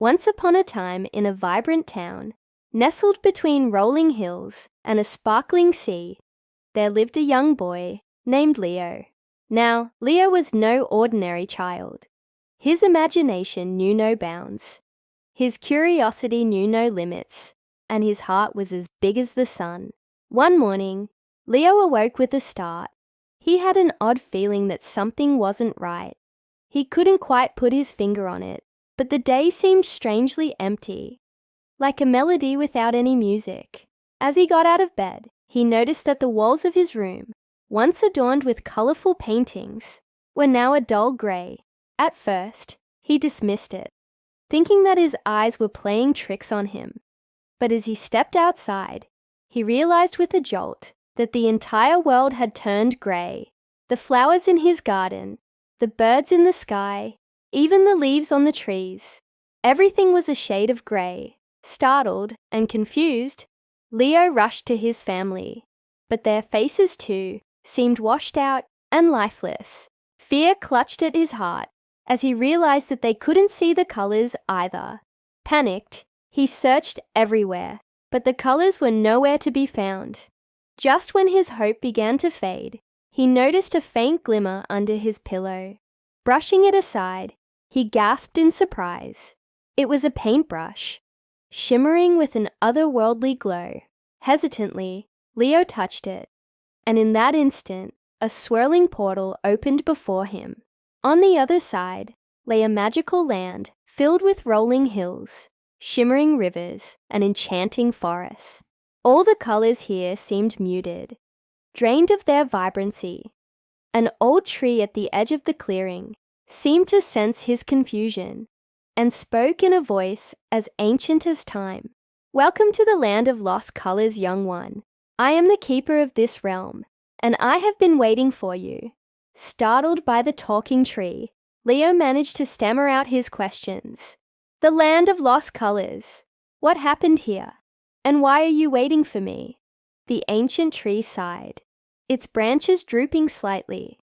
Once upon a time in a vibrant town, nestled between rolling hills and a sparkling sea, there lived a young boy named Leo. Now, Leo was no ordinary child. His imagination knew no bounds. His curiosity knew no limits, and his heart was as big as the sun. One morning, Leo awoke with a start. He had an odd feeling that something wasn't right. He couldn't quite put his finger on it, but the day seemed strangely empty, like a melody without any music. As he got out of bed, he noticed that the walls of his room, once adorned with colorful paintings, were now a dull gray. At first, he dismissed it, thinking that his eyes were playing tricks on him. But as he stepped outside, he realized with a jolt that the entire world had turned gray. The flowers in his garden, the birds in the sky, even the leaves on the trees, everything was a shade of gray. Startled and confused, Leo rushed to his family, but their faces too seemed washed out and lifeless. Fear clutched at his heart as he realized that they couldn't see the colors either. Panicked, he searched everywhere, but the colors were nowhere to be found. Just when his hope began to fade, he noticed a faint glimmer under his pillow. Brushing it aside, he gasped in surprise. It was a paintbrush, shimmering with an otherworldly glow. Hesitantly, Leo touched it, and in that instant, a swirling portal opened before him. On the other side lay a magical land filled with rolling hills, shimmering rivers, and enchanting forests. All the colors here seemed muted, drained of their vibrancy. An old tree at the edge of the clearing seemed to sense his confusion and spoke in a voice as ancient as time. "Welcome to the land of lost colors, young one. I am the keeper of this realm, and I have been waiting for you." Startled by the talking tree, Leo managed to stammer out his questions. "The land of lost colors. What happened here? And why are you waiting for me?" The ancient tree sighed, its branches drooping slightly.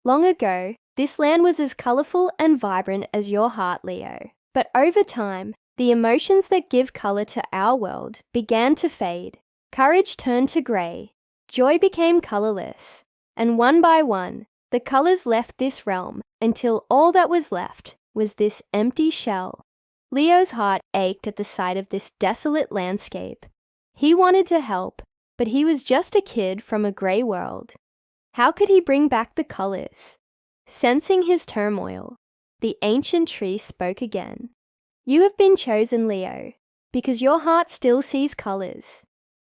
"Long ago, this land was as colorful and vibrant as your heart, Leo. But over time, the emotions that give color to our world began to fade. Courage turned to gray, joy became colorless, and one by one, the colors left this realm until all that was left was this empty shell." Leo's heart ached at the sight of this desolate landscape. He wanted to help, but he was just a kid from a gray world. How could he bring back the colors? Sensing his turmoil, the ancient tree spoke again. "You have been chosen, Leo, because your heart still sees colors,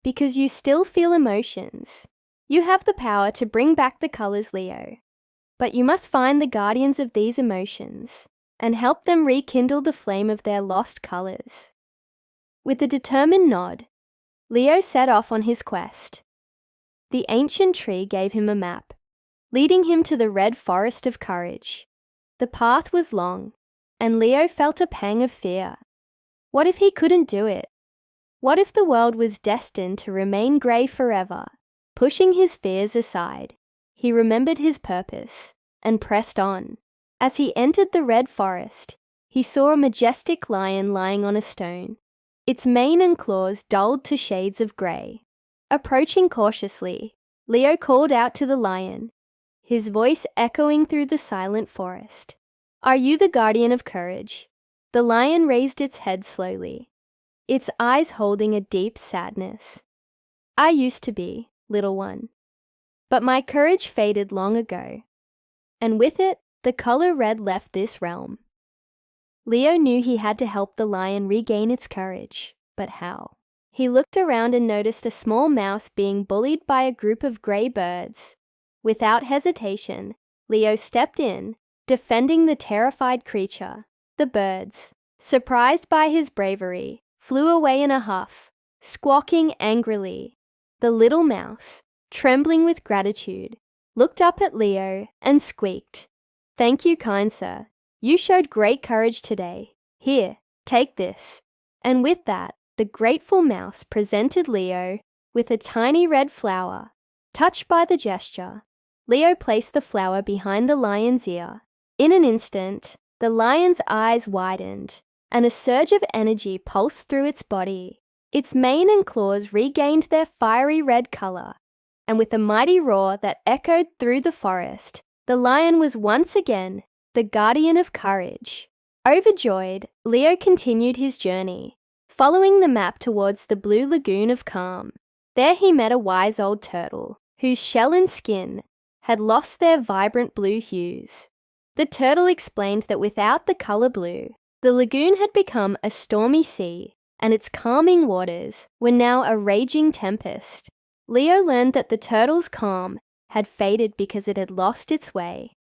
because you still feel emotions. You have the power to bring back the colors, Leo. But you must find the guardians of these emotions and help them rekindle the flame of their lost colors." With a determined nod, Leo set off on his quest. The ancient tree gave him a map, leading him to the red forest of courage. The path was long, and Leo felt a pang of fear. What if he couldn't do it? What if the world was destined to remain gray forever? Pushing his fears aside, he remembered his purpose and pressed on. As he entered the red forest, he saw a majestic lion lying on a stone, its mane and claws dulled to shades of gray. Approaching cautiously, Leo called out to the lion, his voice echoing through the silent forest. "Are you the guardian of courage?" The lion raised its head slowly, its eyes holding a deep sadness. "I used to be, little one, but my courage faded long ago, and with it, the color red left this realm." Leo knew he had to help the lion regain its courage, but how? He looked around and noticed a small mouse being bullied by a group of gray birds. Without hesitation, Leo stepped in, defending the terrified creature. The birds, surprised by his bravery, flew away in a huff, squawking angrily. The little mouse, trembling with gratitude, looked up at Leo and squeaked, "Thank you, kind sir. You showed great courage today. Here, take this." And with that, the grateful mouse presented Leo with a tiny red flower. Touched by the gesture, Leo placed the flower behind the lion's ear. In an instant, the lion's eyes widened, and a surge of energy pulsed through its body. Its mane and claws regained their fiery red color, and with a mighty roar that echoed through the forest, the lion was once again the guardian of courage. Overjoyed, Leo continued his journey, following the map towards the Blue Lagoon of Calm. There he met a wise old turtle, whose shell and skin had lost their vibrant blue hues. The turtle explained that without the color blue, the lagoon had become a stormy sea, and its calming waters were now a raging tempest. Leo learned that the turtle's calm had faded because it had lost its way,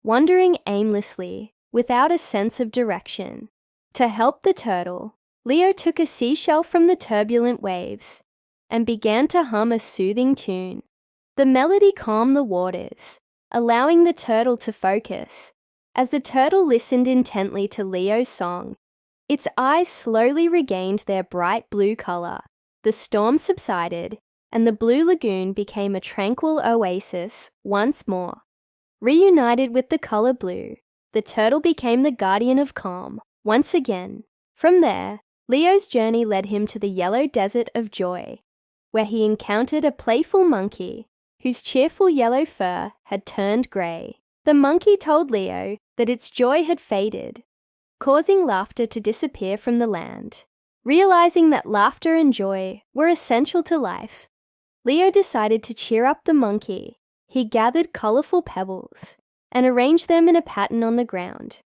wandering aimlessly without a sense of direction. To help the turtle, Leo took a seashell from the turbulent waves and began to hum a soothing tune. The melody calmed the waters, allowing the turtle to focus. As the turtle listened intently to Leo's song, its eyes slowly regained their bright blue color. The storm subsided, and the Blue Lagoon became a tranquil oasis once more. Reunited with the color blue, the turtle became the guardian of calm once again. From there, Leo's journey led him to the yellow desert of joy, where he encountered a playful monkey whose cheerful yellow fur had turned gray. The monkey told Leo that its joy had faded, causing laughter to disappear from the land. Realizing that laughter and joy were essential to life, Leo decided to cheer up the monkey. He gathered colorful pebbles and arranged them in a pattern on the ground,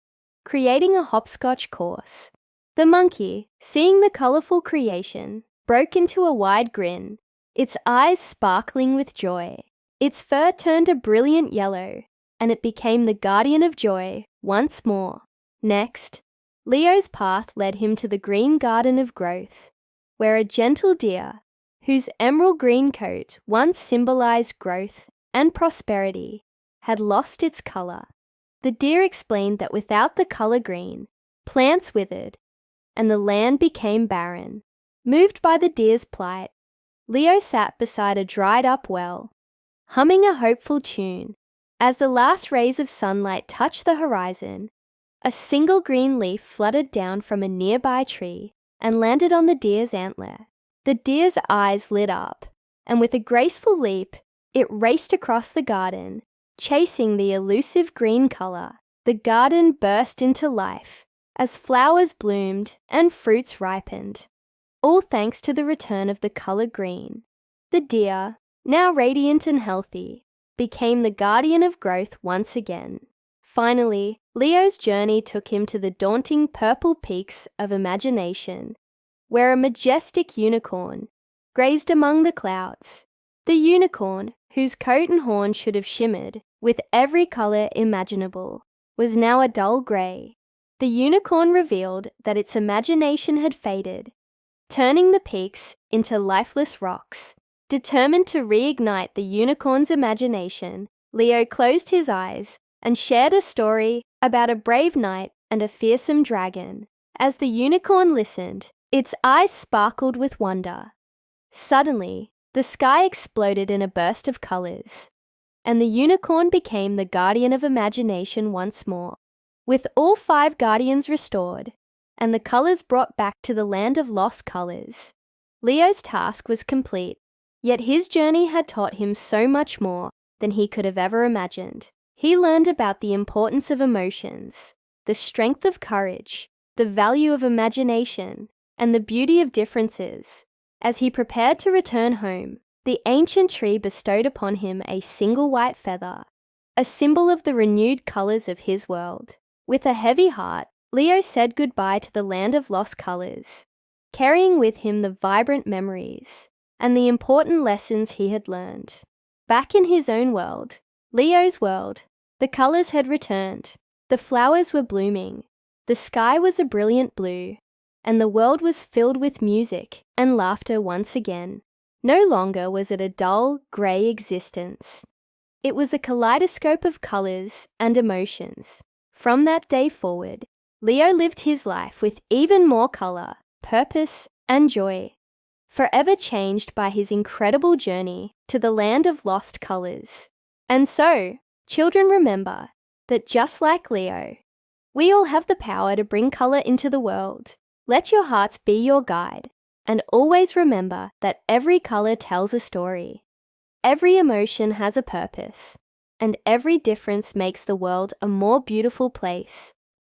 creating a hopscotch course. The monkey, seeing the colorful creation, broke into a wide grin, its eyes sparkling with joy. Its fur turned a brilliant yellow, and it became the guardian of joy once more. Next, Leo's path led him to the green garden of growth, where a gentle deer, whose emerald green coat once symbolized growth and prosperity, had lost its color. The deer explained that without the color green, plants withered, and the land became barren. Moved by the deer's plight, Leo sat beside a dried-up well, humming a hopeful tune. As the last rays of sunlight touched the horizon, a single green leaf fluttered down from a nearby tree and landed on the deer's antler. The deer's eyes lit up, and with a graceful leap, it raced across the garden, chasing the elusive green color. The garden burst into life as flowers bloomed and fruits ripened, all thanks to the return of the color green. The deer, now radiant and healthy, became the guardian of growth once again. Finally, Leo's journey took him to the daunting purple peaks of imagination, where a majestic unicorn grazed among the clouds. The unicorn, whose coat and horns should have shimmered with every color imaginable, was now a dull gray. The unicorn revealed that its imagination had faded, turning the peaks into lifeless rocks. Determined to reignite the unicorn's imagination, Leo closed his eyes and shared a story about a brave knight and a fearsome dragon. As the unicorn listened, its eyes sparkled with wonder. Suddenly, the sky exploded in a burst of colors, and the unicorn became the guardian of imagination once more. With all 5 guardians restored, and the colors brought back to the land of lost colors, Leo's task was complete. Yet his journey had taught him so much more than he could have ever imagined. He learned about the importance of emotions, the strength of courage, the value of imagination, and the beauty of differences. As he prepared to return home, the ancient tree bestowed upon him a single white feather, a symbol of the renewed colors of his world. With a heavy heart, Leo said goodbye to the land of lost colors, carrying with him the vibrant memories and the important lessons he had learned. Back in his own world, Leo's world, the colors had returned. The flowers were blooming, the sky was a brilliant blue, and the world was filled with music and laughter once again. No longer was it a dull, grey existence. It was a kaleidoscope of colors and emotions. From that day forward, Leo lived his life with even more color, purpose, and joy, forever changed by his incredible journey to the land of lost colors. And so, children, remember that just like Leo, We all have the power to bring color into the world. Let your hearts be your guide, and always remember that every color tells a story. Every emotion has a purpose, and every difference makes the world a more beautiful place.